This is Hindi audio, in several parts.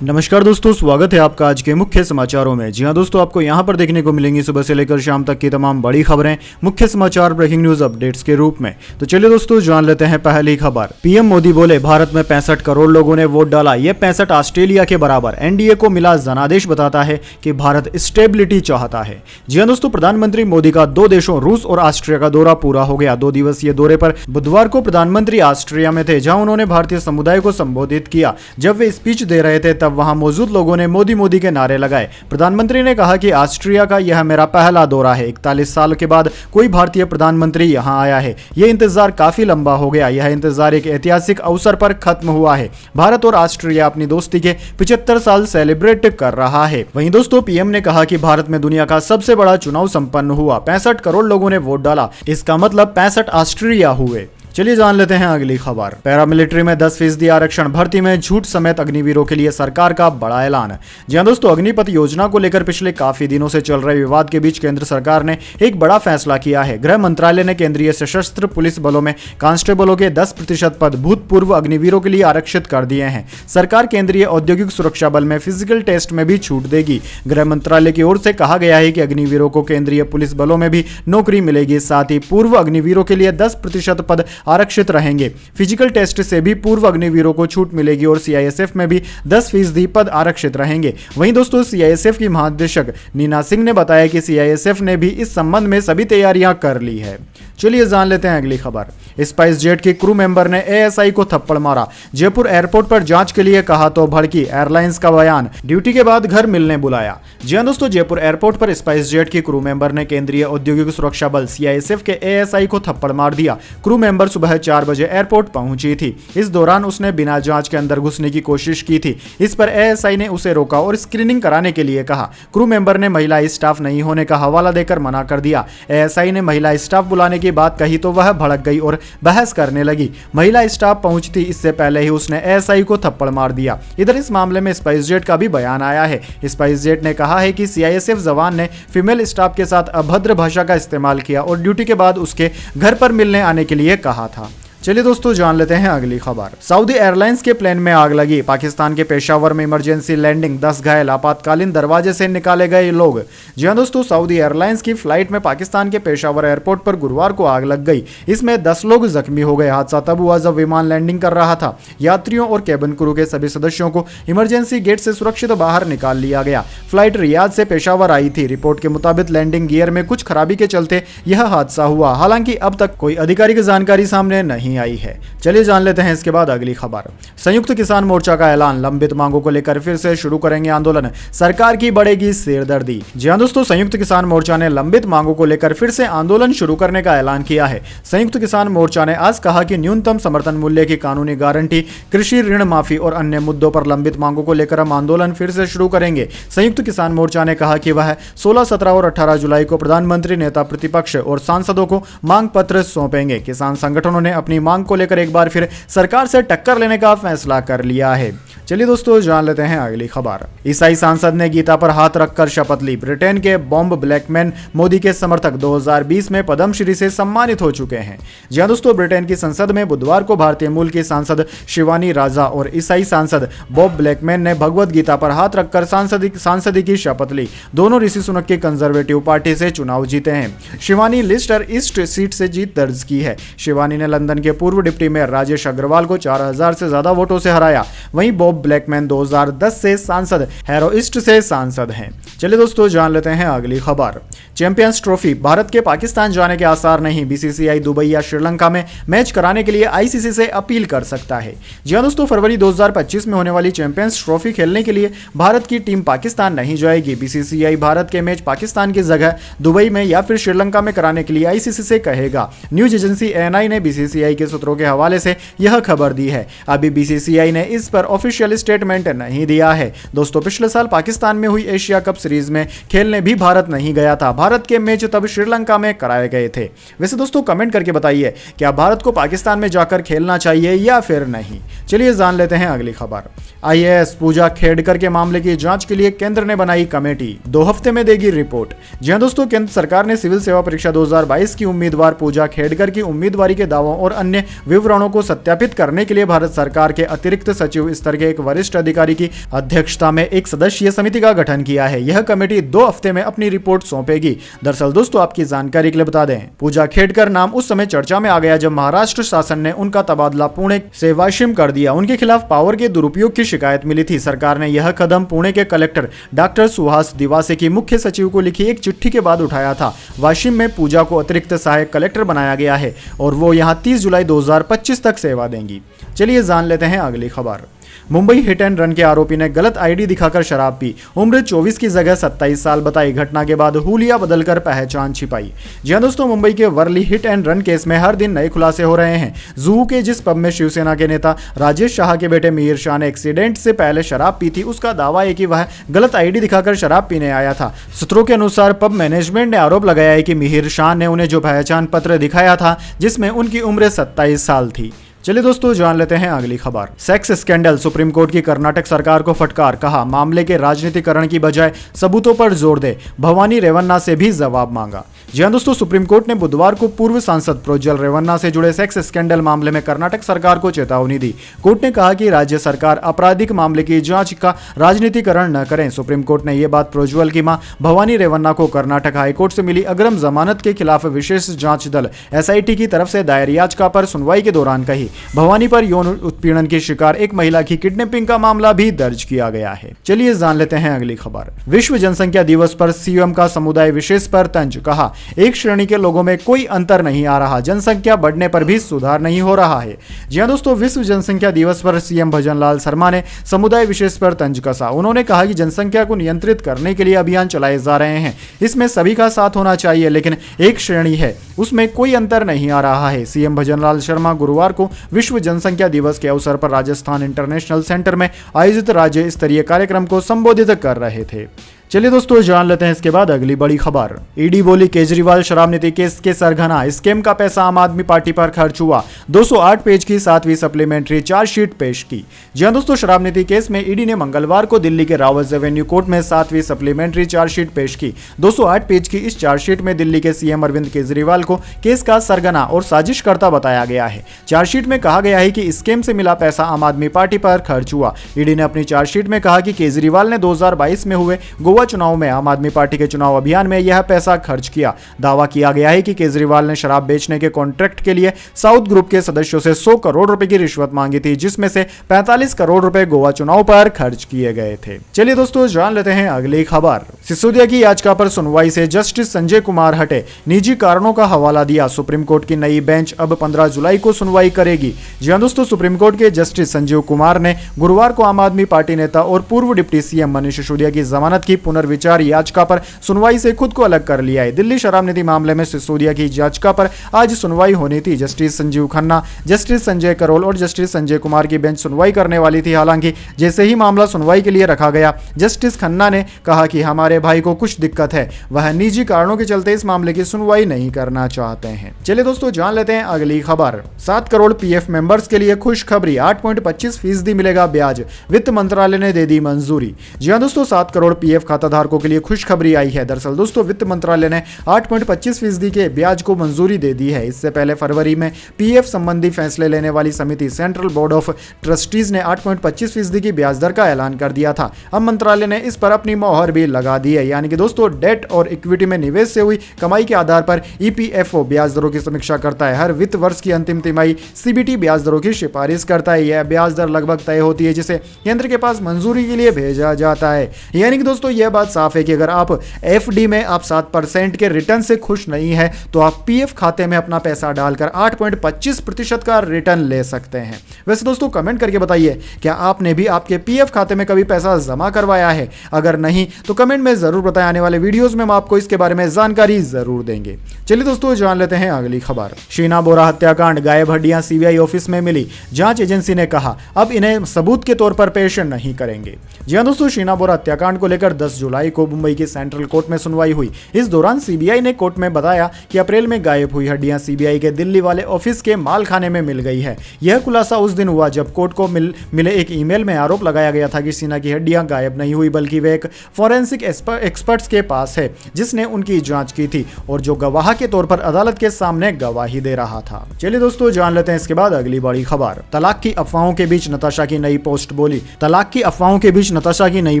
नमस्कार दोस्तों, स्वागत है आपका आज के मुख्य समाचारों में। जी हां दोस्तों, आपको यहां पर देखने को मिलेंगी सुबह से लेकर शाम तक की तमाम बड़ी खबरें मुख्य समाचार ब्रेकिंग न्यूज अपडेट्स के रूप में। तो चलिए दोस्तों, जान लेते हैं पहली खबर। पीएम मोदी बोले, भारत में 65 करोड़ लोगों ने वोट डाला, ये 65 ऑस्ट्रेलिया के बराबर। एनडीए को मिला जनादेश बताता है कि भारत स्टेबिलिटी चाहता है। जी हां दोस्तों, प्रधानमंत्री मोदी का 2 देशों रूस और ऑस्ट्रिया का दौरा पूरा हो गया। 2 दिवसीय दौरे पर बुधवार को प्रधानमंत्री ऑस्ट्रिया में थे, जहां उन्होंने भारतीय समुदाय को संबोधित किया। जब वे स्पीच दे रहे थे तब वहां मौजूद लोगों ने मोदी मोदी के नारे लगाए। प्रधानमंत्री ने कहा कि ऑस्ट्रिया का यह मेरा पहला दौरा है। 41 साल के बाद कोई भारतीय प्रधानमंत्री यहां आया है। यह इंतजार काफी लंबा हो गया। यह इंतजार एक ऐतिहासिक अवसर पर खत्म हुआ है। भारत और ऑस्ट्रिया अपनी दोस्ती के 75 साल सेलिब्रेट कर रहा है। वहीं दोस्तों, पीएम ने कहा कि भारत में दुनिया का सबसे बड़ा चुनाव संपन्न हुआ। 65 करोड़ लोगों ने वोट डाला, इसका मतलब 65 ऑस्ट्रिया हुए। चलिए जान लेते हैं अगली खबर। पैरामिलिट्री में 10% आरक्षण, भर्ती में झूठ समेत अग्निवीरों के लिए सरकार का बड़ा ऐलान। जी हां दोस्तों, अग्निपथ योजना को लेकर पिछले काफी दिनों से चल रहे विवाद के बीच केंद्र सरकार ने एक बड़ा फैसला किया है। गृह मंत्रालय ने केंद्रीय सशस्त्र पुलिस बलों में कांस्टेबलों के 10% पद भूतपूर्व अग्निवीरों के लिए आरक्षित कर दिए हैं। सरकार केंद्रीय औद्योगिक सुरक्षा बल में फिजिकल टेस्ट में भी छूट देगी। गृह मंत्रालय की ओर से कहा गया है कि अग्निवीरों को केंद्रीय पुलिस बलों में भी नौकरी मिलेगी। साथ ही पूर्व अग्निवीरों के लिए 10% पद आरक्षित रहेंगे। फिजिकल टेस्ट से भी पूर्व अग्निवीरों को छूट मिलेगी और सीआईएसएफ में भी 10% पद आरक्षित रहेंगे। वहीं दोस्तों, सीआईएसएफ की महानिदेशक नीना सिंह ने बताया कि सीआईएसएफ ने भी इस संबंध में सभी तैयारियां कर ली है। चलिए जान लेते हैं अगली खबर। स्पाइस जेट के क्रू मेंबर ने एएसआई को थप्पड़ मारा, जयपुर एयरपोर्ट पर जांच के लिए कहा तो भड़की। एयरलाइंस का बयान, ड्यूटी के बाद घर मिलने बुलाया। जी हां दोस्तों, जयपुर एयरपोर्ट पर स्पाइस जेट के क्रू मेंबर ने केंद्रीय औद्योगिक सुरक्षा बल सीआईएसएफ के एएसआई को थप्पड़ मार दिया। क्रू मेंबर सुबह 4 बजे एयरपोर्ट पहुंची थी। इस दौरान उसने बिना जांच के अंदर घुसने की कोशिश की थी। इस पर एएसआई ने उसे रोका और स्क्रीनिंग कराने के लिए कहा। क्रू मेंबर ने महिला स्टाफ नहीं होने का हवाला देकर मना कर दिया। एएसआई ने महिला स्टाफ बुलाने की बात कही तो वह भड़क गई और बहस करने लगी। महिला स्टाफ पहुंचती इससे पहले ही उसने एएसआई को थप्पड़ मार दिया। इधर इस मामले में स्पाइस जेट का भी बयान आया है। स्पाइस जेट ने कहा है कि सीआईएसएफ जवान ने फीमेल स्टाफ के साथ अभद्र भाषा का इस्तेमाल किया और ड्यूटी के बाद उसके घर पर मिलने आने के लिए कहा था। चलिए दोस्तों, जान लेते हैं अगली खबर। सऊदी एयरलाइंस के प्लेन में आग लगी, पाकिस्तान के पेशावर में इमरजेंसी लैंडिंग, 10 घायल, आपातकालीन दरवाजे से निकाले गए लोग। जी हां दोस्तों, सऊदी एयरलाइंस की फ्लाइट में पाकिस्तान के पेशावर एयरपोर्ट पर गुरुवार को आग लग गई। इसमें 10 लोग जख्मी हो गए। हादसा तब हुआ जब विमान लैंडिंग कर रहा था। यात्रियों और केबिन क्रू के सभी सदस्यों को इमरजेंसी गेट से सुरक्षित बाहर निकाल लिया गया। फ्लाइट रियाद से पेशावर आई थी। रिपोर्ट के मुताबिक लैंडिंग गियर में कुछ खराबी के चलते यह हादसा हुआ। हालांकि अब तक कोई आधिकारिक जानकारी सामने नहीं आई है। चलिए जान लेते हैं इसके बाद अगली खबर। संयुक्त किसान मोर्चा का ऐलान, लंबित मांगों को लेकर फिर से शुरू करेंगे आंदोलन, सरकार की बढ़ेगी सिरदर्दी। जी हां दोस्तों, संयुक्त किसान मोर्चा ने लंबित मांगों को लेकर फिर से आंदोलन शुरू करने का ऐलान किया है। संयुक्त किसान मोर्चा ने आज कहा कि न्यूनतम समर्थन मूल्य की कानूनी गारंटी, कृषि ऋण माफी और अन्य मुद्दों पर लंबित मांगों को लेकर हम आंदोलन फिर से शुरू करेंगे। संयुक्त किसान मोर्चा ने कहा कि वह 16, 17 और 18 जुलाई को प्रधानमंत्री, नेता प्रतिपक्ष और सांसदों को मांग पत्र सौंपेंगे। किसान संगठनों ने अपनी मांग को लेकर एक बार फिर सरकार से टक्कर लेने का फैसला कर लिया है। चलिए दोस्तों, जान लेते हैं अगली खबर। ईसाई सांसद ने गीता पर हाथ रखकर शपथ ली। ब्रिटेन के बॉब ब्लैकमैन मोदी के समर्थक 2020 में पद्मश्री से सम्मानित हो चुके हैं। जी हां दोस्तों, ब्रिटेन की संसद में बुधवार को भारतीय मूल की सांसद शिवानी राजा और ईसाई सांसद बॉब ब्लैकमैन ने भगवत गीता पर हाथ रखकर सांसदी की शपथ ली। दोनों ऋषि सुनक की कंजर्वेटिव पार्टी से चुनाव जीते हैं। शिवानी लिस्टर ईस्ट सीट से जीत दर्ज की है। शिवानी ने लंदन के पूर्व डिप्टी मेयर राजेश अग्रवाल को 4000 से ज्यादा वोटों से हराया। वहीं बॉब ब्लैकमैन 2010 से सांसद हैरो ईस्ट से सांसद हैं। चलिए दोस्तों, जान लेते हैं अगली खबर। चैंपियंस ट्रॉफी, भारत के पाकिस्तान जाने के आसार नहीं। बीसीसीआई दुबई या श्रीलंका में मैच कराने के लिए आईसीसी से अपील कर सकता है। जी हां दोस्तों, फरवरी 2025 में होने वाली चैंपियंस ट्रॉफी खेलने के लिए भारत की टीम पाकिस्तान नहीं जाएगी। बीसीसीआई भारत के मैच पाकिस्तान की जगह दुबई में या फिर श्रीलंका में कराने के लिए आईसीसी से कहेगा। न्यूज एजेंसी एएनआई ने बीसीसीआई के सूत्रों के हवाले से यह खबर दी है। अभी बीसीसीआई ने इस पर ऑफिशियल स्टेटमेंट नहीं दिया है। दोस्तों, पिछले साल पाकिस्तान में हुई एशिया कप सीरीज में खेलने भी भारत नहीं गया था। भारत के मैच तब श्रीलंका में कराए गए थे। वैसे दोस्तों, कमेंट करके बताइए, क्या भारत को पाकिस्तान में जाकर खेलना चाहिए या फिर नहीं। चलिए जान लेते हैं अगली खबर। आईएएस पूजा खेड़कर के मामले की जांच के लिए केंद्र ने बनाई कमेटी, 2 हफ्ते में देगी रिपोर्ट। जी हां दोस्तों, केंद्र सरकार ने सिविल सेवा परीक्षा 2022 की उम्मीदवार पूजा खेड़कर की उम्मीदवारी के दावों और अन्य विवरणों को सत्यापित करने के लिए भारत सरकार के अतिरिक्त सचिव स्तर के एक वरिष्ठ अधिकारी की अध्यक्षता में एक सदस्यीय समिति का गठन किया है। यह कमेटी 2 हफ्ते में अपनी रिपोर्ट सौंपेगी। दरअसल दोस्तों, आपकी जानकारी के लिए बता दें, पूजा खेडकर नाम उस समय चर्चा में आ गया जब महाराष्ट्र शासन ने उनका तबादला पुणे से वाशिम कर दिया। उनके खिलाफ पावर के दुरुपयोग की शिकायत मिली थी। सरकार ने यह कदम पुणे के कलेक्टर डॉक्टर सुहास दिवासे की मुख्य सचिव को लिखी एक चिट्ठी के बाद उठाया था। वाशिम में पूजा को अतिरिक्त सहायक कलेक्टर बनाया गया है और वो यहां 30 जुलाई 2025 तक सेवा देंगी। चलिए जान लेते हैं अगली खबर। मुंबई हिट एंड रन के आरोपी ने गलत आईडी दिखाकर शराब पी, उम्र 24 की जगह 27 साल बताई। घटना के बाद हुलिया बदलकर पहचान छिपाई। जी हां दोस्तों, मुंबई के Worli hit and run case में हर दिन नए खुलासे हो रहे हैं। जुहू के जिस पब में शिवसेना के नेता राजेश शाह के बेटे मिहिर शाह ने एक्सीडेंट से पहले शराब पी थी, उसका दावा है कि वह गलत आईडी दिखाकर शराब पीने आया था। सूत्रों के अनुसार पब मैनेजमेंट ने आरोप लगाया है कि मिहिर शाह ने उन्हें जो पहचान पत्र दिखाया था जिसमें उनकी उम्र 27 साल थी। चलिए दोस्तों, जान लेते हैं अगली खबर। सेक्स स्कैंडल, सुप्रीम कोर्ट की कर्नाटक सरकार को फटकार। कहा, मामले के राजनीतिकरण की बजाय सबूतों पर जोर दे। भवानी रेवन्ना से भी जवाब मांगा। जी हां दोस्तों, सुप्रीम कोर्ट ने बुधवार को पूर्व सांसद प्रोज्वल रेवन्ना से जुड़े सेक्स स्कैंडल मामले में कर्नाटक सरकार को चेतावनी दी। कोर्ट ने कहा कि राज्य सरकार आपराधिक मामले की जांच का राजनीतिकरण न करें। सुप्रीम कोर्ट ने यह बात प्रोज्वल की मां भवानी रेवन्ना को कर्नाटक हाईकोर्ट से मिली अग्रिम जमानत के खिलाफ विशेष जांच दल SIT की तरफ से दायर याचिका पर सुनवाई के दौरान कही। भवानी पर यौन उत्पीड़न की शिकार एक महिला की किडनैपिंग का मामला भी दर्ज किया गया है। चलिए जान लेते हैं अगली खबर। विश्व जनसंख्या दिवस पर CM का समुदाय विशेष पर तंज। कहा, एक श्रेणी के लोगों में कोई अंतर नहीं आ रहा, जनसंख्या बढ़ने पर भी सुधार नहीं हो रहा है। जी हां दोस्तों, विश्व जनसंख्या दिवस पर CM भजनलाल शर्मा ने समुदाय विशेष पर तंज कसा। उन्होंने कहा कि जनसंख्या को नियंत्रित करने के लिए अभियान चलाए जा रहे हैं, इसमें सभी का साथ होना चाहिए, लेकिन एक श्रेणी है उसमें कोई अंतर नहीं आ रहा है। CM भजनलाल शर्मा गुरुवार को विश्व जनसंख्या दिवस के अवसर पर राजस्थान इंटरनेशनल सेंटर में आयोजित राज्य स्तरीय कार्यक्रम को संबोधित कर रहे थे। चलिए दोस्तों, जान लेते हैं इसके बाद अगली बड़ी खबर। ईडी बोली, केजरीवाल शराब नीति केस के सरगना, स्कैम का पैसा आम आदमी पार्टी पर खर्च हुआ। 208 पेज की 7वीं सप्लीमेंट्री चार्जशीट पेश की। जी हां दोस्तों, शराब नीति केस में ईडी ने मंगलवार को दिल्ली के रावत एवेन्यू कोर्ट में 7वीं सप्लीमेंट्री चार्जशीट पेश की। 208 पेज की इस चार्जशीट में दिल्ली के CM अरविंद केजरीवाल को केस का सरगना और साजिशकर्ता बताया गया है। चार्जशीट में कहा गया है कि स्कैम से मिला पैसा आम आदमी पार्टी पर खर्च हुआ। ईडी ने अपनी चार्जशीट में कहा कि केजरीवाल ने 2022 में हुए चुनाव में आम आदमी पार्टी के चुनाव अभियान में यह पैसा खर्च किया। दावा किया गया है कि केजरीवाल ने शराब बेचने के कॉन्ट्रैक्ट के लिए साउथ ग्रुप के सदस्यों से 100 करोड़ रुपए की रिश्वत मांगी थी, जिसमें से 45 करोड़ रुपए गोवा चुनाव पर खर्च किए गए थे। चलिए दोस्तों, जान लेते हैं अगली खबर। सिसोदिया की याचिका पर सुनवाई से जस्टिस संजय कुमार हटे, निजी कारणों का हवाला दिया। सुप्रीम कोर्ट की नई बेंच अब 15 जुलाई को सुनवाई करेगी। जी हां दोस्तों, सुप्रीम कोर्ट के जस्टिस संजीव कुमार ने गुरुवार को आम आदमी पार्टी नेता और पूर्व डिप्टी CM मनीष सिसोदिया की जमानत की पुनर्विचार याचिका पर सुनवाई से खुद को अलग कर लिया है। दिल्ली शराब नीति मामले में सिसोदिया की याचिका पर आज सुनवाई होनी थी। जस्टिस संजीव खन्ना, जस्टिस संजय करोल और जस्टिस संजय कुमार की बेंच सुनवाई करने वाली थी। हालांकि जैसे ही मामला सुनवाई के लिए रखा गया, जस्टिस खन्ना ने कहा कि हमारे भाई को कुछ दिक्कत है, वह निजी कारणों के चलते इस मामले की सुनवाई नहीं करना चाहते हैं। चलिए दोस्तों, जान लेते हैं अगली खबर। 7 करोड़ PF मेंबर्स के लिए खुशखबरी, 8.25% मिलेगा ब्याज, वित्त मंत्रालय ने दे दी मंजूरी। जी हां दोस्तों, 7 करोड़ PF खाता धारकों के लिए खुशखबरी आई है। दरअसल दोस्तों, वित्त मंत्रालय ने 8.25% के ब्याज को मंजूरी दे दी है। इससे पहले फरवरी में PF संबंधी फैसले लेने वाली समिति सेंट्रल बोर्ड ऑफ ट्रस्टीज ने 8.25% की ब्याज दर का ऐलान कर दिया था। अब मंत्रालय ने इस पर अपनी मोहर भी लगा दी है, यानी कि दोस्तों डेट और इक्विटी में निवेश से हुई कमाई के आधार पर EPFO ब्याज दरों की समीक्षा करता है। हर वित्त वर्ष की अंतिम तिमाही CBT ब्याज दरों की सिफारिश करता है। यह ब्याज दर लगभग तय होती है, जिसे केंद्र के पास मंजूरी के लिए भेजा जाता है। यानी कि दोस्तों, यह बात साफ है कि अगर आप FD में आप 7% के रिटर्न से खुश नहीं है तो आप PF खाते में अपना पैसा डालकर 8.25% का रिटर्न ले सकते हैं। वैसे दोस्तों, कमेंट करके बताइए, क्या आपने भी आपके PF खाते में कभी पैसा जमा करवाया है? अगर नहीं तो कमेंट में जरूर बताएं। आने वाले वीडियोस में हम आपको इसके बारे में जानकारी जरूर देंगे। चलिए दोस्तों, जान लेते हैं अगली खबर। शीना बोरा हत्याकांड, गायब हड्डियां CBI ऑफिस में मिली। जांच एजेंसी ने कहा अब इन्हें सबूत के तौर पर पेश नहीं करेंगे। जी हां दोस्तों, शीना बोरा हत्याकांड को लेकर 10 जुलाई को मुंबई की सेंट्रल कोर्ट में सुनवाई हुई। इस दौरान सीबीआई ने कोर्ट में बताया कि अप्रैल में गायब हुई हड्डियां सीबीआई के दिल्ली वाले ऑफिस के मालखाने में मिल गई है। यह खुलासा उस दिन हुआ जब कोर्ट को मिले एक ईमेल में आरोप लगाया गया था कि सिन्हा की हड्डियां गायब नहीं हुई, बल्कि वे एक फॉरेंसिक एक्सपर्ट्स के पास है जिसने उनकी जांच की थी और जो गवाह के तौर पर अदालत के सामने गवाही दे रहा था। चलिए दोस्तों, जान लेते हैं इसके बाद अगली बड़ी खबर। तलाक की अफवाहों के बीच नताशा की नई पोस्ट बोली। तलाक की अफवाहों के बीच नताशा की नई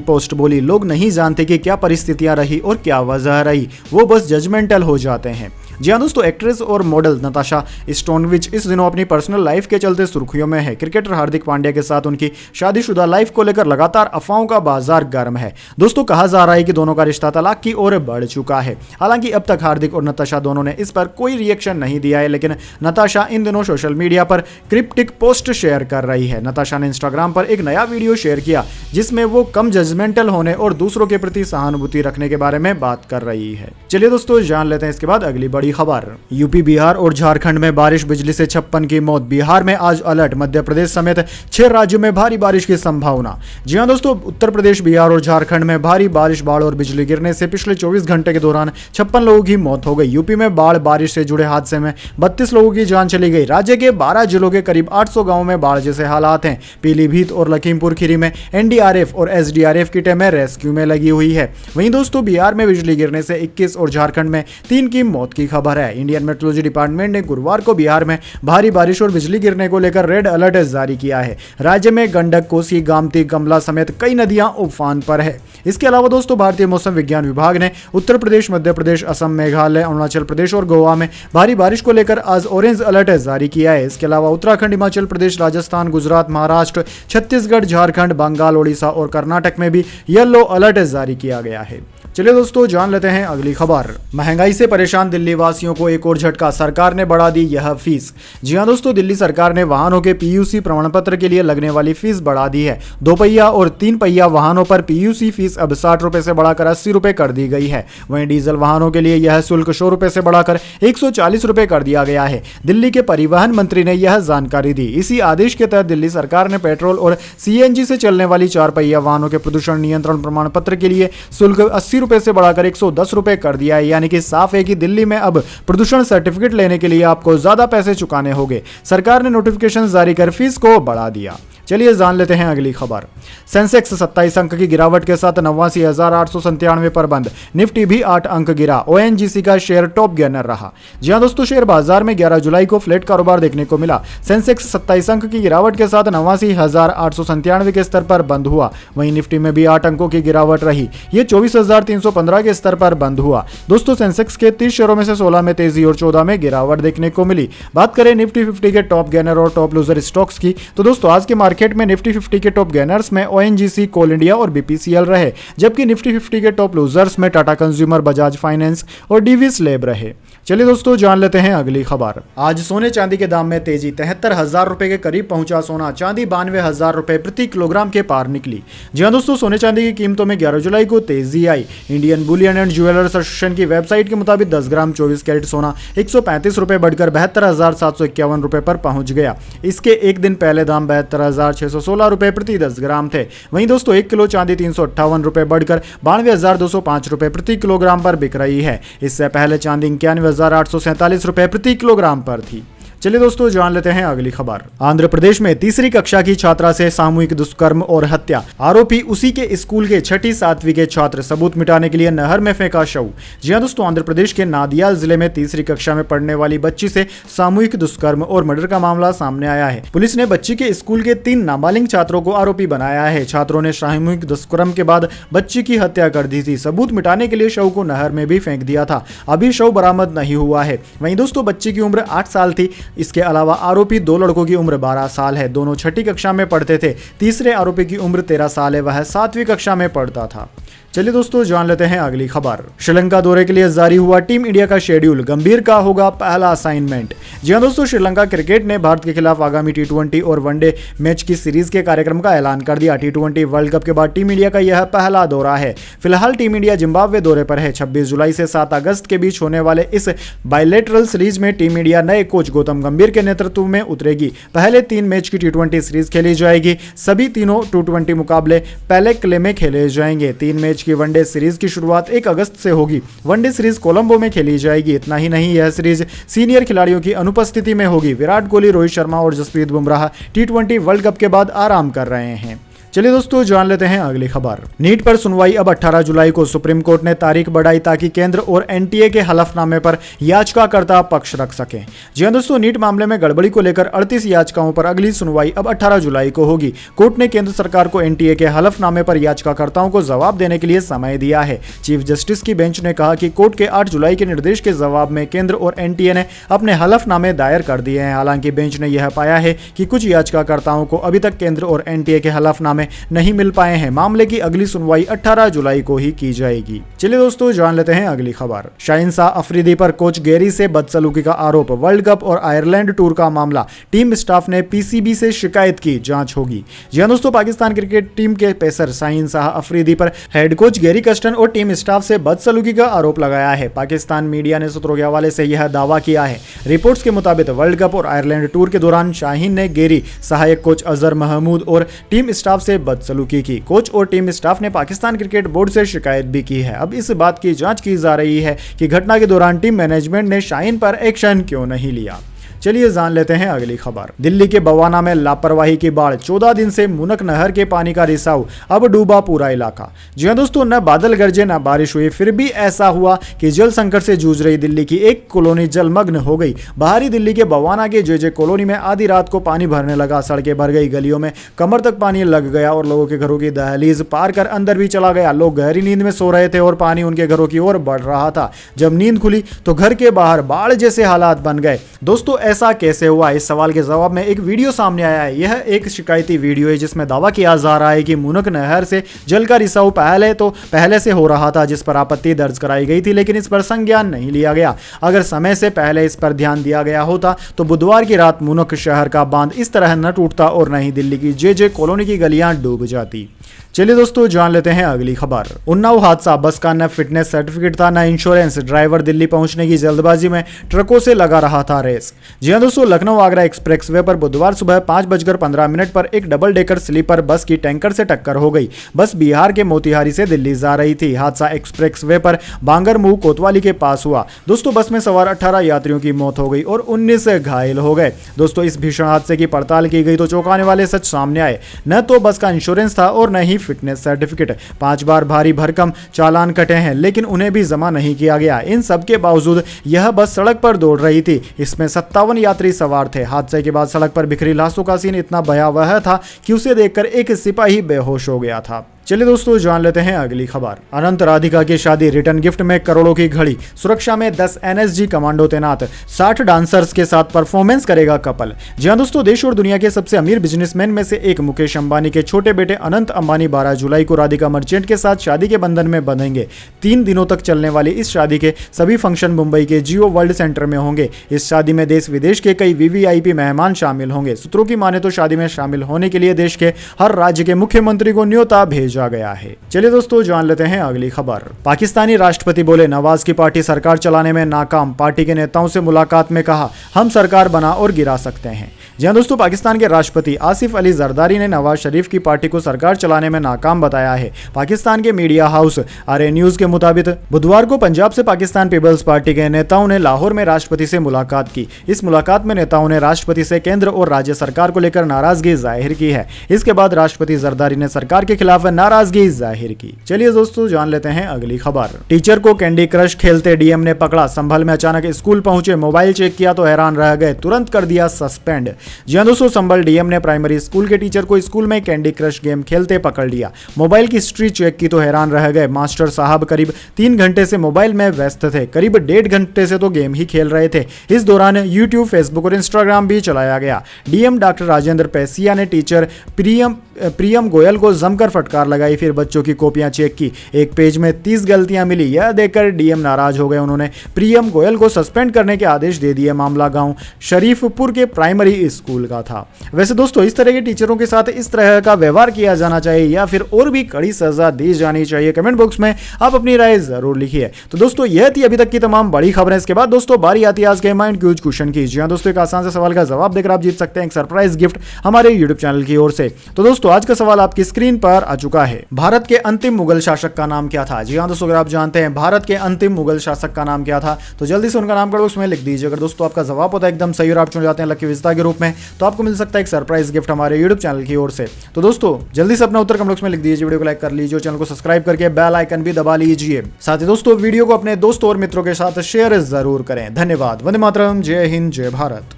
पोस्ट बोली। लोग नहीं जानते कि क्या परिस्थितियां रही और क्या वजह रही, वो बस जजमेंटल हो जाते हैं। जी हाँ दोस्तों, एक्ट्रेस और मॉडल नताशा स्टोनविच इस दिनों अपनी पर्सनल लाइफ के चलते सुर्खियों में है। क्रिकेटर हार्दिक पांड्या के साथ उनकी शादीशुदा लाइफ को लेकर लगातार अफवाहों का बाजार गर्म है। दोस्तों, कहा जा रहा है कि दोनों का रिश्ता तलाक की ओर बढ़ चुका है। हालांकि अब तक हार्दिक और नताशा दोनों ने इस पर कोई रिएक्शन नहीं दिया है, लेकिन नताशा इन दिनों सोशल मीडिया पर क्रिप्टिक पोस्ट शेयर कर रही है। नताशा ने इंस्टाग्राम पर एक नया वीडियो शेयर किया जिसमें वो कम जजमेंटल होने और दूसरों के प्रति सहानुभूति रखने के बारे में बात कर रही है। चलिए दोस्तों, जान लेते हैं इसके बाद अगली बड़ी खबर। यूपी, बिहार और झारखंड में बारिश, बिजली से 56 की मौत। बिहार में आज अलर्ट, मध्य प्रदेश समेत 6 राज्यों में भारी बारिश की संभावना। जी हां दोस्तों, उत्तर प्रदेश, बिहार और झारखंड में भारी बारिश, बाढ़ और बिजली गिरने से पिछले 24 घंटे के दौरान 56 लोगों की मौत हो गई। यूपी में बाढ़ बारिश से जुड़े हादसे में 32 लोगों की जान चली गई। राज्य के 12 जिलों के करीब 800 गांवों में बाढ़ जैसे हालात हैं। पीलीभीत और लखीमपुर खीरी में एनडीआरएफ और एसडीआरएफ की टीमें रेस्क्यू में लगी हुई है। वहीं दोस्तों, बिहार में बिजली गिरने से 21 और झारखंड में 3 की मौत की खबर है। इंडियन मेट्रोलॉजी डिपार्टमेंट ने गुरुवार को बिहार में भारी बारिश और बिजली गिरने को लेकर रेड अलर्ट जारी किया है। राज्य में गंडक, कोसी, गोमती, कमला समेत कई नदियां उफान पर है। इसके अलावा दोस्तों, भारतीय मौसम विज्ञान विभाग ने उत्तर प्रदेश, मध्य प्रदेश, असम, मेघालय, अरुणाचल प्रदेश और गोवा में भारी बारिश को लेकर आज ऑरेंज अलर्ट जारी किया है। इसके अलावा उत्तराखंड, हिमाचल प्रदेश, राजस्थान, गुजरात, महाराष्ट्र, छत्तीसगढ़, झारखंड, बंगाल, ओडिशा और कर्नाटक में भी येलो अलर्ट जारी किया गया है। चलिए दोस्तों, जान लेते हैं अगली खबर। महंगाई से परेशान दिल्ली वासियों को एक और झटका, सरकार ने बढ़ा दी यह फीस। जी हां दोस्तों, दिल्ली सरकार ने वाहनों के पीयूसी प्रमाण पत्र के लिए लगने वाली फीस बढ़ा दी है। 2 पहिया और 3 पहिया वाहनों पर पीयूसी फीस अब 60 रुपए से बढ़ाकर 80 रुपए कर दी गई है। वहीं डीजल वाहनों के लिए यह शुल्क 100 रुपए से बढ़ाकर 140 रुपए कर दिया गया है। दिल्ली के परिवहन मंत्री ने यह जानकारी दी। इसी आदेश के तहत दिल्ली सरकार ने पेट्रोल और सीएनजी से चलने वाली 4 पहिया वाहनों के प्रदूषण नियंत्रण प्रमाण पत्र के लिए शुल्क 80 रुपए से बढ़ाकर 110 रुपए कर दिया है। यानी कि साफ है कि दिल्ली में अब प्रदूषण सर्टिफिकेट लेने के लिए आपको ज्यादा पैसे चुकाने होंगे। सरकार ने नोटिफिकेशन जारी कर फीस को बढ़ा दिया। चलिए जान लेते हैं अगली खबर। सेंसेक्स 27 अंक की गिरावट के साथ 89,897 पर बंद। निफ्टी भी 8 अंक गिरा। ओएनजीसी का शेयर टॉप गेनर रहा। जी हां दोस्तों, शेयर बाजार में 11 जुलाई को फ्लैट कारोबार देखने को मिला। सेंसेक्स 27 अंक की गिरावट के साथ 89,897 के स्तर पर बंद हुआ। वहीं निफ्टी में भी 8 अंकों की गिरावट रही। यह 24,315 के स्तर पर बंद हुआ। दोस्तों, सेंसेक्स के 30 शेयरों में से 16 में तेजी और 14 में गिरावट देखने को मिली। बात करें निफ्टी 50 के टॉप गेनर और टॉप लूजर स्टॉक्स की, तो दोस्तों आज के मार्केट में निफ्टी 50 के टॉप गेनर्स में ओएनजीसी, कोल इंडिया और बीपीसीएल रहे, जबकि निफ्टी 50 के टॉप लूजर्स में टाटा कंज्यूमर, बजाज फाइनेंस और डीवीएस लैब रहे। चलिए दोस्तों, जान लेते हैं अगली खबर। आज सोने चांदी के दाम में तेजी, 73,000 रुपए के करीब पहुंचा सोना। चांदी 92,000 रुपए प्रति किलोग्राम के पार निकली। जी हां दोस्तों, सोने चांदी की कीमतों में 11 जुलाई को तेजी आई। Indian bullion and jewellers association की वेबसाइट के मुताबिक 10 ग्राम 24 कैरेट सोना 135 रुपए बढ़कर 72,751 रुपए पर पहुंच गया। इसके एक दिन पहले दाम 72,616 रुपए प्रति 10 ग्राम थे। वहीं दोस्तों, 1 किलो चांदी 358 रुपए बढ़कर 92,205 रुपए प्रति किलोग्राम पर बिक रही है। इससे पहले चांदी 91,847 रुपए प्रति किलोग्राम पर थी। चलिए दोस्तों, जान लेते हैं अगली खबर। आंध्र प्रदेश में तीसरी कक्षा की छात्रा से सामूहिक दुष्कर्म और हत्या। आरोपी उसी के स्कूल के 6ठी 7वीं के छात्र। सबूत मिटाने के लिए नहर में फेंका शव। जी हां दोस्तों, आंध्र प्रदेश के नादियाल जिले में तीसरी कक्षा में पढ़ने वाली बच्ची से सामूहिक दुष्कर्म और मर्डर का मामला सामने आया है। पुलिस ने बच्ची के स्कूल के 3 नाबालिग छात्रों को आरोपी बनाया है। छात्रों ने सामूहिक दुष्कर्म के बाद बच्ची की हत्या कर दी थी। सबूत मिटाने के लिए शव को नहर में भी फेंक दिया था। अभी शव बरामद नहीं हुआ है। वहीं दोस्तों, बच्ची की उम्र 8 साल थी। इसके अलावा आरोपी 2 लड़कों की उम्र 12 साल है। दोनों 6ठी कक्षा में पढ़ते थे। तीसरे आरोपी की उम्र 13 साल है। वह 7वीं कक्षा में पढ़ता था। चलिए दोस्तों, जान लेते हैं अगली खबर। श्रीलंका दौरे के लिए जारी हुआ टीम इंडिया का शेड्यूल। गंभीर का होगा पहला असाइनमेंट। जी हां दोस्तों, श्रीलंका क्रिकेट ने भारत के खिलाफ आगामी T20 और वनडे मैच की सीरीज के कार्यक्रम का ऐलान कर दिया। T20 वर्ल्ड कप के बाद टीम इंडिया का यह पहला दौरा है। फिलहाल टीम इंडिया जिम्बाब्वे दौरे पर है। 26 जुलाई से 7 अगस्त के बीच होने वाले इस बायलैटरल सीरीज में टीम इंडिया नए कोच गौतम गौतम गंभीर के नेतृत्व में उतरेगी। पहले 3 मैच की टी20 सीरीज खेली जाएगी। सभी तीनों टी20 मुकाबले पहले किले में खेले जाएंगे। 3 मैच की वनडे सीरीज की शुरुआत 1 अगस्त से होगी। वनडे सीरीज कोलंबो में खेली जाएगी। इतना ही नहीं, यह सीरीज सीनियर खिलाड़ियों की अनुपस्थिति में होगी। विराट कोहली, रोहित शर्मा और जसप्रीत बुमराह टी20 वर्ल्ड कप के बाद आराम कर रहे हैं। चलिए दोस्तों, जान लेते हैं अगली खबर। नीट पर सुनवाई अब 18 जुलाई को। सुप्रीम कोर्ट ने तारीख बढ़ाई ताकि केंद्र और एनटीए के हलफनामे पर याचिकाकर्ता पक्ष रख सकें। जी हां दोस्तों, नीट मामले में गड़बड़ी को लेकर 38 याचिकाओं पर अगली सुनवाई अब 18 जुलाई को होगी। कोर्ट ने केंद्र सरकार को एनटीए के हलफनामे पर याचिकाकर्ताओं को जवाब देने के लिए समय दिया है। चीफ जस्टिस की बेंच ने कहा कि कोर्ट के 8 जुलाई के निर्देश के जवाब में केंद्र और एनटीए ने अपने हलफनामे दायर कर दिए हैं। हालांकि बेंच ने यह पाया है कि कुछ याचिकाकर्ताओं को अभी तक केंद्र और एनटीए के हलफनामे नहीं मिल पाए हैं। मामले की अगली सुनवाई 18 जुलाई को ही की जाएगी। चलिए दोस्तों, जान लेते हैं अगली खबर। शाहीन शाह अफरीदी पर कोच गैरी से बदसलूकी का आरोप। वर्ल्ड कप और आयरलैंड टूर का मामला। टीम स्टाफ ने पीसीबी से शिकायत की, जांच होगी। जी हां दोस्तों, पाकिस्तान क्रिकेट टीम के पेसर शाहीन शाह अफरीदी पर हेड कोच गैरी कस्टन और टीम स्टाफ से बदसलूकी का आरोप लगाया है। पाकिस्तान मीडिया ने सूत्रों के हवाले से यह दावा किया है। रिपोर्ट्स के मुताबिक वर्ल्ड कप और आयरलैंड टूर के दौरान शाहीन ने गैरी, सहायक कोच अजहर महमूद और टीम स्टाफ से बदसलूकी की। कोच और टीम स्टाफ ने पाकिस्तान क्रिकेट बोर्ड से शिकायत भी की है। अब इस बात की जांच की जा रही है कि घटना के दौरान टीम मैनेजमेंट ने शाहीन पर एक्शन क्यों नहीं लिया। चलिए जान लेते हैं अगली खबर। दिल्ली के बवाना में लापरवाही की बाढ़। 14 दिन से मुनक नहर के पानी का रिसाव, अब डूबा पूरा इलाका। जी हां दोस्तों, न बादल गरजे न बारिश हुई, फिर भी ऐसा हुआ कि जल संकट से जूझ रही दिल्ली की एक कॉलोनी जलमग्न हो गई। बाहरी दिल्ली के बवाना के जे कॉलोनी में आधी रात को पानी भरने लगा। सड़कें भर गई, गलियों में कमर तक पानी लग गया और लोगों के घरों की दहलीज पार कर अंदर भी चला गया। लोग गहरी नींद में सो रहे थे और पानी उनके घरों की ओर बढ़ रहा था। जब नींद खुली तो घर के बाहर बाढ़ जैसे हालात बन गए। दोस्तों, ऐसा कैसे हुआ? इस सवाल के जवाब में एक वीडियो सामने आया है। यह एक शिकायती वीडियो है जिसमें दावा किया जा रहा है कि मुनक नहर से जल का रिसाव पहले से हो रहा था, जिस पर आपत्ति दर्ज कराई गई थी, लेकिन इस पर संज्ञान नहीं लिया गया। अगर समय से पहले इस पर ध्यान दिया गया होता तो बुधवार की रात मुनक शहर का बांध इस तरह न टूटता और न ही दिल्ली की जे कॉलोनी की गलियां डूब जाती। चलिए दोस्तों, जान लेते हैं अगली खबर। उन्नाव हादसा। बस का न फिटनेस सर्टिफिकेट था न इंश्योरेंस। ड्राइवर दिल्ली पहुंचने की जल्दबाजी में ट्रकों से लगा रहा था रेस। जी हां दोस्तों, लखनऊ आगरा एक्सप्रेसवे पर बुधवार सुबह 5:15 पर एक डबल डेकर स्लीपर बस की टैंकर से टक्कर हो गई। बस बिहार के मोतिहारी से दिल्ली जा रही थी। हादसा एक्सप्रेसवे पर बांगरमुंह कोतवाली के पास हुआ। दोस्तों, बस में सवार 18 यात्रियों की मौत हो गई और 19 घायल हो गए। दोस्तों, इस भीषण हादसे की पड़ताल की गई तो चौंकाने वाले सच सामने आए। न तो बस का इंश्योरेंस था और न ही फिटनेस सर्टिफिकेट। 5 बार भारी भरकम चालान कटे हैं, लेकिन उन्हें भी जमा नहीं किया गया। इन सब के बावजूद यह बस सड़क पर दौड़ रही थी। इसमें 57 यात्री सवार थे। हादसे के बाद सड़क पर बिखरी लाशों का सीन इतना भयावह था कि उसे देखकर एक सिपाही बेहोश हो गया था। चलिए दोस्तों, जान लेते हैं अगली खबर। अनंत राधिका की शादी। रिटर्न गिफ्ट में करोड़ों की घड़ी। सुरक्षा में 10 एनएसजी कमांडो तैनात। 60 डांसर्स के साथ परफॉर्मेंस करेगा कपल। जी हां दोस्तों, देश और दुनिया के सबसे अमीर बिजनेसमैन में से एक मुकेश अंबानी के छोटे बेटे अनंत अंबानी 12 जुलाई को राधिका मर्चेंट के साथ शादी के बंधन में बंधेंगे। 3 दिनों तक चलने वाली इस शादी के सभी फंक्शन मुंबई के जियो वर्ल्ड सेंटर में होंगे। इस शादी में देश विदेश के कई वीवीआईपी मेहमान शामिल होंगे। सूत्रों की माने तो शादी में शामिल होने के लिए देश के हर राज्य के मुख्यमंत्री को न्योता भेजा गया है। चलिए दोस्तों, जान लेते हैं अगली खबर। पाकिस्तानी राष्ट्रपति बोले नवाज की पार्टी सरकार चलाने में नाकाम। पार्टी के नेताओं से मुलाकात में कहा, हम सरकार बना और गिरा सकते हैं। जी हां दोस्तों, पाकिस्तान के राष्ट्रपति आसिफ अली जरदारी ने नवाज शरीफ की पार्टी को सरकार चलाने में नाकाम बताया है। पाकिस्तान के मीडिया हाउस आरए न्यूज के मुताबिक बुधवार को पंजाब से पाकिस्तान पीपल्स पार्टी के नेताओं ने लाहौर में राष्ट्रपति से मुलाकात की। इस मुलाकात में नेताओं ने राष्ट्रपति से केंद्र और राज्य सरकार को लेकर नाराजगी जाहिर की है। इसके बाद राष्ट्रपति जरदारी ने सरकार के खिलाफ नाराजगी जाहिर की। चलिए दोस्तों, जान लेते हैं अगली खबर। टीचर को कैंडी क्रश खेलते डीएम ने पकड़ा। संभल में अचानक स्कूल पहुंचे, मोबाइल चेक किया तो हैरान रह गए, तुरंत कर दिया सस्पेंड। जी हां दोस्तों, संभल डीएम ने प्राइमरी स्कूल के टीचर को स्कूल में कैंडी क्रश गेम खेलते पकड़ लिया। मोबाइल की हिस्ट्री चेक की तो हैरान रह गए। मास्टर साहब करीब 3 घंटे से मोबाइल में व्यस्त थे। करीब 1.5 घंटे से तो गेम ही खेल रहे थे। इस दौरान यूट्यूब, फेसबुक और इंस्टाग्राम भी चलाया गया। डीएम डॉक्टर राजेंद्र पैसिया ने टीचर प्रियम गोयल को जमकर फटकार लगाई। फिर बच्चों की कॉपियां चेक की। एक पेज में 30 गलतियां मिली। यह देखकर डीएम नाराज हो गए। उन्होंने प्रियम गोयल को सस्पेंड करने के आदेश दे दिए। मामला गांव शरीफपुर के प्राइमरी स्कूल का था। वैसे दोस्तों इस तरह के टीचरों के साथ इस तरह का व्यवहार किया जाना चाहिए या फिर और भी कड़ी सजा दी जानी चाहिए? कमेंट बॉक्स में आप अपनी राय जरूर लिखिए। तो दोस्तों यह थी अभी तक की तमाम बड़ी खबरें। इसके बाद दोस्तों बारी आती है आज के माइंड क्यूज क्वेश्चन की। जी हाँ दोस्तों, एक आसान से सवाल का जवाब देकर आप जीत सकते हैं एक सरप्राइज गिफ्ट हमारे यूट्यूब चैनल की ओर से। तो दोस्तों आज का सवाल आपकी स्क्रीन पर आ चुका है। भारत के अंतिम मुगल शासक का नाम क्या था? जी हाँ दोस्तों, अगर आप जानते हैं भारत के अंतिम मुगल शासक का नाम क्या था तो जल्दी से उनका नाम कमेंट बॉक्स में लिख दीजिए। अगर दोस्तों आपका जवाब होता है एकदम सही और आप चुन जाते हैं लकी विजेता के रूप में तो आपको मिल सकता है एक सरप्राइज गिफ्ट हमारे यूट्यूब चैनल की ओर से। तो दोस्तों जल्दी से अपना उत्तर कमेंट बॉक्स में लिख दीजिए, वीडियो को लाइक कर लीजिए, चैनल को सब्सक्राइब करके बेल आइकन भी दबा लीजिए। साथ ही दोस्तों वीडियो को अपने दोस्तों और मित्रों के साथ शेयर जरूर करें। धन्यवाद। वंदे मातरम। जय हिंद, जय भारत।